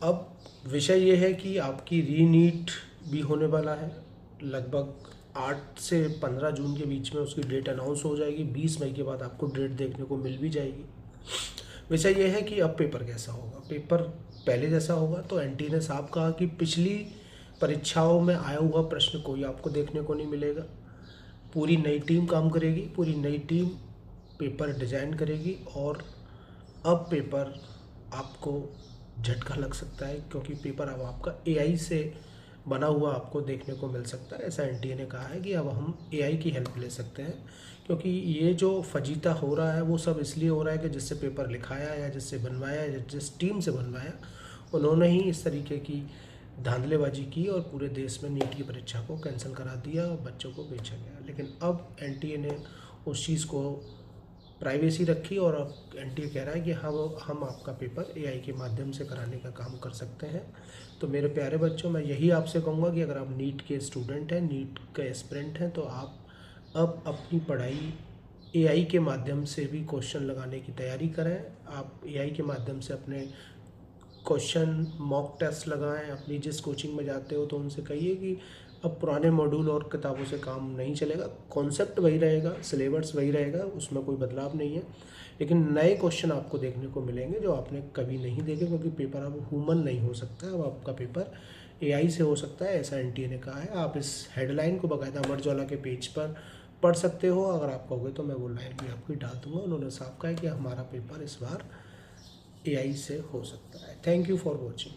अब विषय ये है कि आपकी रीनीट भी होने वाला है। लगभग 8 से 15 जून के बीच में उसकी डेट अनाउंस हो जाएगी। 20 मई के बाद आपको डेट देखने को मिल भी जाएगी। विषय ये है कि अब पेपर कैसा होगा। पेपर पहले जैसा होगा तो एनटीए ने साफ कहा कि पिछली परीक्षाओं में आया हुआ प्रश्न कोई आपको देखने को नहीं मिलेगा। पूरी नई टीम काम करेगी, पूरी नई टीम पेपर डिज़ाइन करेगी और अब पेपर आपको झटका लग सकता है, क्योंकि पेपर अब आपका एआई से बना हुआ आपको देखने को मिल सकता है। ऐसा एनटीए ने कहा है कि अब हम एआई की हेल्प ले सकते हैं, क्योंकि ये जो फजीता हो रहा है वो सब इसलिए हो रहा है कि जिससे पेपर लिखाया या जिससे बनवाया या जिस टीम से बनवाया उन्होंने ही इस तरीके की धांधलेबाजी की और पूरे देश में नीट की परीक्षा को कैंसिल करा दिया और बच्चों को बेचा गया। लेकिन अब एनटीए ने उस चीज़ को प्राइवेसी रखी और अब एनटीए कह रहा है कि हम आपका पेपर एआई के माध्यम से कराने का काम कर सकते हैं। तो मेरे प्यारे बच्चों, मैं यही आपसे कहूँगा कि अगर आप नीट के स्टूडेंट हैं, नीट के एस्पिरेंट हैं, तो आप अब अपनी पढ़ाई एआई के माध्यम से भी क्वेश्चन लगाने की तैयारी करें। आप एआई के माध्यम से अपने क्वेश्चन मॉक टेस्ट लगाएं। अपनी जिस कोचिंग में जाते हो तो उनसे कहिए कि अब पुराने मॉड्यूल और किताबों से काम नहीं चलेगा। कॉन्सेप्ट वही रहेगा, सिलेबस वही रहेगा, उसमें कोई बदलाव नहीं है, लेकिन नए क्वेश्चन आपको देखने को मिलेंगे जो आपने कभी नहीं देखे, क्योंकि पेपर अब ह्यूमन नहीं हो सकता है, अब आपका पेपर एआई से हो सकता है, ऐसा एनटीए ने कहा है। आप इस हेडलाइन को बाकायदा अमर उजाला के पेज पर पढ़ सकते हो। अगर आप कहोगे तो मैं वो लाइन भी आपकी डाल दूँगा। उन्होंने साफ कहा है कि हमारा पेपर इस बार एआई से हो सकता है। Thank you for watching.